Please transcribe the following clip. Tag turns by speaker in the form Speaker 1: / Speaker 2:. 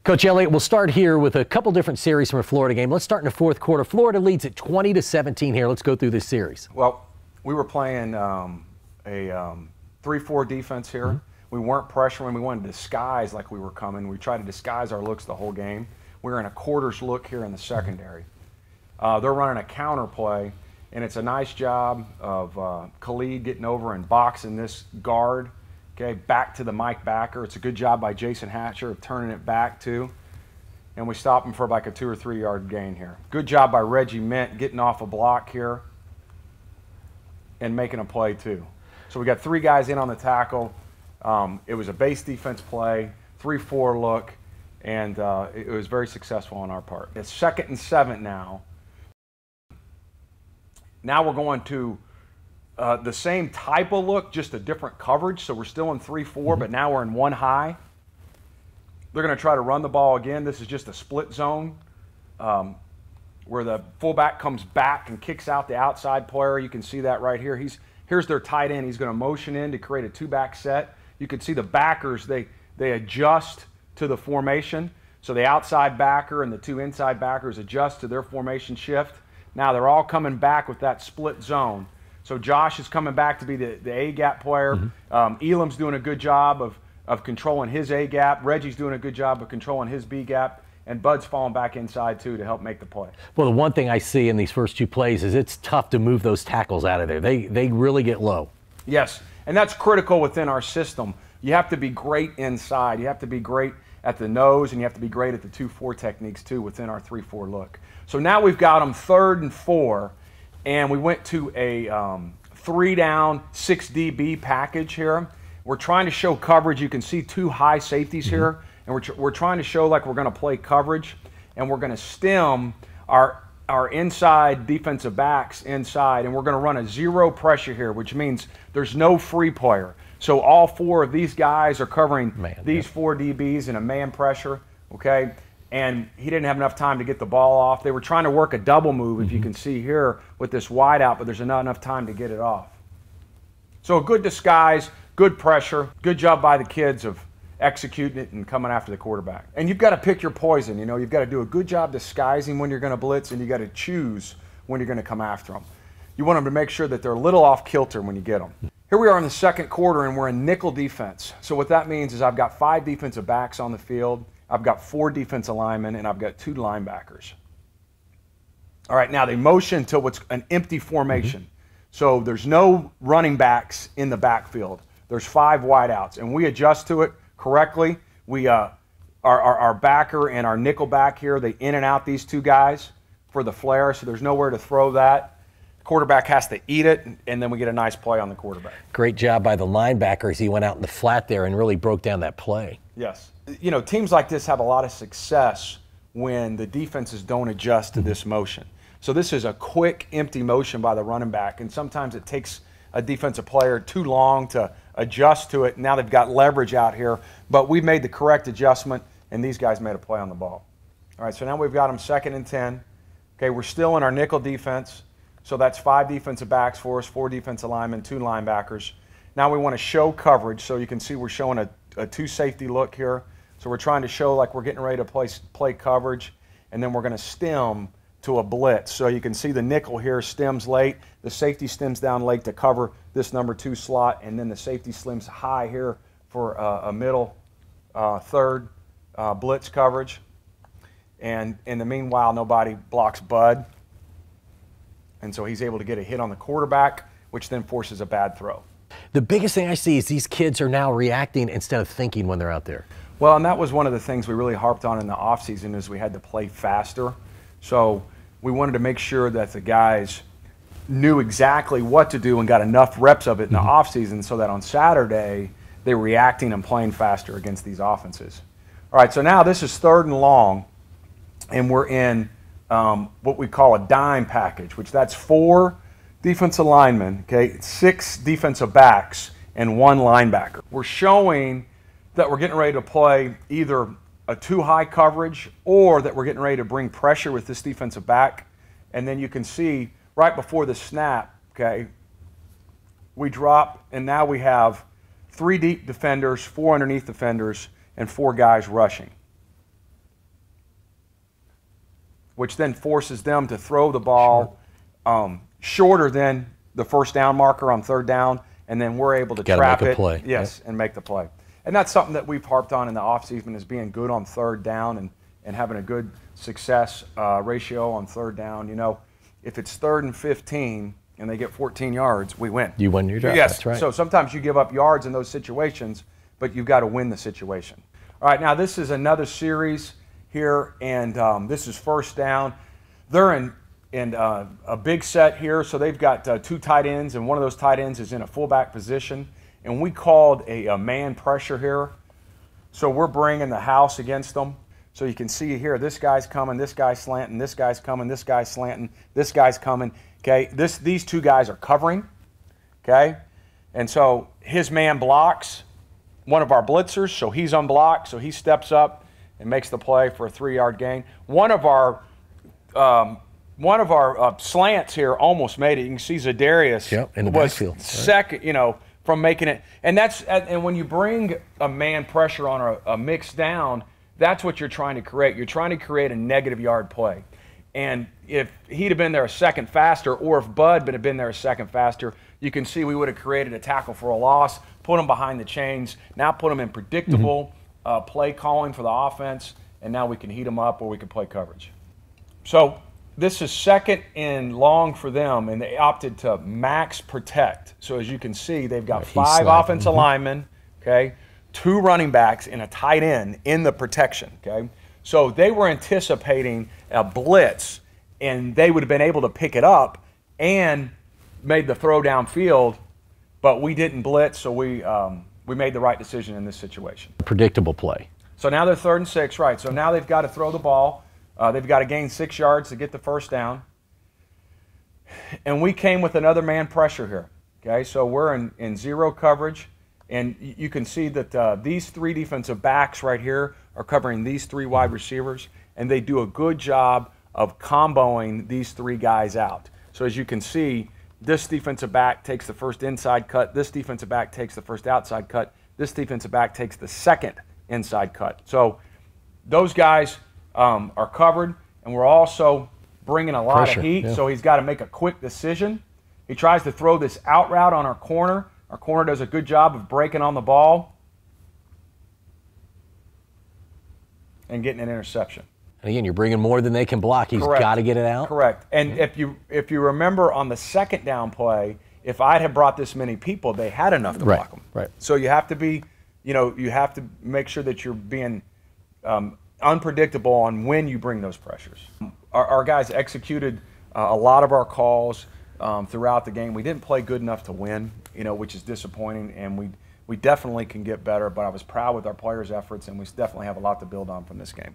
Speaker 1: Coach Eliot, we'll start here with a couple different series from a Florida game. Let's start in the fourth quarter. Florida leads at 20-17 here. Let's go through this series.
Speaker 2: Well, we were playing a 3-4 defense here. We weren't pressuring. We wanted to disguise like we were coming. We tried to disguise our looks the whole game. We were in a quarters look here in the secondary. They're running a counter play, and it's a nice job of Khalid getting over and boxing this guard. Okay, back to the Mike backer. It's a good job by Jason Hatcher of turning it back too. And we stop him for like a 2 or 3 yard gain here. Good job by Reggie Mint getting off a block here and making a play too. So we got 3 guys in on the tackle. It was a base defense play, 3-4 look, and it was very successful on our part. It's 2nd and 7 now. Now we're going to the same type of look, just a different coverage. So we're still in 3-4, but now we're in 1 high. They're going to try to run the ball again. This is just a split zone where the fullback comes back and kicks out the outside player. You can see that right here. Here's their tight end. He's going to motion in to create a 2-back set. You can see the backers, they adjust to the formation. So the outside backer and the 2 inside backers adjust to their formation shift. Now they're all coming back with that split zone. So Josh is coming back to be the A-gap player. Elam's doing a good job of controlling his A-gap. Reggie's doing a good job of controlling his B-gap. And Bud's falling back inside, too, to help make the play.
Speaker 1: Well, the one thing I see in these first 2 plays is it's tough to move those tackles out of there. They really get low.
Speaker 2: Yes, and that's critical within our system. You have to be great inside. You have to be great at the nose, and you have to be great at the 2-4 techniques, too, within our 3-4 look. So now we've got them 3rd and 4. And we went to a 3-down, 6 DB package here. We're trying to show coverage. You can see 2 high safeties here. And we're trying to show like we're going to play coverage. And we're going to stem our inside defensive backs inside. And we're going to run a 0 pressure here, which means there's no free player. So all 4 of these guys are covering these 4 DBs in a man pressure, okay? And he didn't have enough time to get the ball off. They were trying to work a double move, if you can see here, with this wide out, but there's not enough time to get it off. So a good disguise, good pressure, good job by the kids of executing it and coming after the quarterback. And you've got to pick your poison. You know, you've got to do a good job disguising when you're going to blitz, and you've got to choose when you're going to come after them. You want them to make sure that they're a little off kilter when you get them. Here we are in the 2nd quarter, and we're in nickel defense. So what that means is I've got 5 defensive backs on the field. I've got 4 defensive linemen, and I've got 2 linebackers. All right, now they motion to what's an empty formation. So there's no running backs in the backfield. There's 5 wideouts, and we adjust to it correctly. We our backer and our nickel back here, they in and out these 2 guys for the flare, so there's nowhere to throw that. Quarterback has to eat it, and then we get a nice play on the quarterback.
Speaker 1: Great job by the linebackers. He went out in the flat there and really broke down that play.
Speaker 2: Yes. You know, teams like this have a lot of success when the defenses don't adjust to this motion. So this is a quick, empty motion by the running back, and sometimes it takes a defensive player too long to adjust to it. Now they've got leverage out here, but we made the correct adjustment, and these guys made a play on the ball. All right, so now we've got them 2nd and 10. Okay, we're still in our nickel defense. So that's 5 defensive backs for us, 4 defensive linemen, 2 linebackers. Now we want to show coverage, so you can see we're showing a 2 safety look here. So we're trying to show like we're getting ready to play coverage, and then we're going to stem to a blitz. So you can see the nickel here stems late. The safety stems down late to cover this number 2 slot, and then the safety slims high here for a middle 3rd blitz coverage. And in the meanwhile, nobody blocks Bud. And so he's able to get a hit on the quarterback, which then forces a bad throw.
Speaker 1: The biggest thing I see is these kids are now reacting instead of thinking when they're out there.
Speaker 2: Well, and that was one of the things we really harped on in the offseason is we had to play faster. So we wanted to make sure that the guys knew exactly what to do and got enough reps of it in the offseason so that on Saturday they were reacting and playing faster against these offenses. All right, so now this is 3rd and long, and we're in what we call a dime package, which that's 4 defensive linemen, okay, 6 defensive backs, and 1 linebacker. We're showing that we're getting ready to play either a 2 high coverage or that we're getting ready to bring pressure with this defensive back. And then you can see right before the snap, okay, we drop, and now we have 3 deep defenders, 4 underneath defenders, and 4 guys rushing. which then forces them to throw the ball shorter than the first down marker on third down, and then we're able to trap it.
Speaker 1: Play.
Speaker 2: Yes, and make the play. And that's something that we've harped on in the offseason, is being good on third down and having a good success ratio on third down. You know, if it's 3rd and 15 and they get 14 yards, we win.
Speaker 1: You win your drive.
Speaker 2: Yes.
Speaker 1: That's right.
Speaker 2: So sometimes you give up yards in those situations, but you've got to win the situation. All right, now this is another series here, and this is first down. They're in a big set here, so they've got 2 tight ends, and one of those tight ends is in a fullback position, and we called a man pressure here. So we're bringing the house against them. So you can see here, this guy's coming, this guy's slanting, this guy's coming, this guy's slanting, this guy's coming. Okay, these 2 guys are covering. Okay, and so his man blocks one of our blitzers, so he's unblocked, so he steps up and makes the play for a 3-yard gain. One of our slants here almost made it. You can see Zadarius
Speaker 1: in the
Speaker 2: was
Speaker 1: backfield,
Speaker 2: second, you know, from making it. And when you bring a man pressure on a mix down, that's what you're trying to create. You're trying to create a negative yard play. And if he'd have been there a second faster, or if Bud had been there a second faster, you can see we would have created a tackle for a loss, put him behind the chains, now put him in predictable play calling for the offense, and now we can heat them up or we can play coverage. So this is 2nd and long for them, and they opted to max protect. So as you can see, they've got 5 offensive linemen, okay, 2 running backs, and a tight end in the protection, okay? So they were anticipating a blitz, and they would have been able to pick it up and made the throw downfield, but we didn't blitz, so we made the right decision in this situation.
Speaker 1: Predictable play.
Speaker 2: So now they're 3rd and 6, right? So now they've got to throw the ball. They've got to gain 6 yards to get the first down. And we came with another man pressure here, okay? So we're in zero coverage, and you can see that these 3 defensive backs right here are covering these 3 wide receivers, and they do a good job of comboing these 3 guys out. So as you can see, this defensive back takes the first inside cut, this defensive back takes the first outside cut, this defensive back takes the second inside cut. So those guys are covered, and we're also bringing a lot of heat, so he's got to make a quick decision. He tries to throw this out route on our corner. Our corner does a good job of breaking on the ball and getting an interception.
Speaker 1: And again, you're bringing more than they can block. He's got to get it out.
Speaker 2: Correct. And if you remember on the 2nd down play, if I'd have brought this many people, they had enough to block them.
Speaker 1: Right.
Speaker 2: So you have to be, you have to make sure that you're being unpredictable on when you bring those pressures. Our guys executed a lot of our calls throughout the game. We didn't play good enough to win, which is disappointing, and we definitely can get better, but I was proud with our players' efforts, and we definitely have a lot to build on from this game.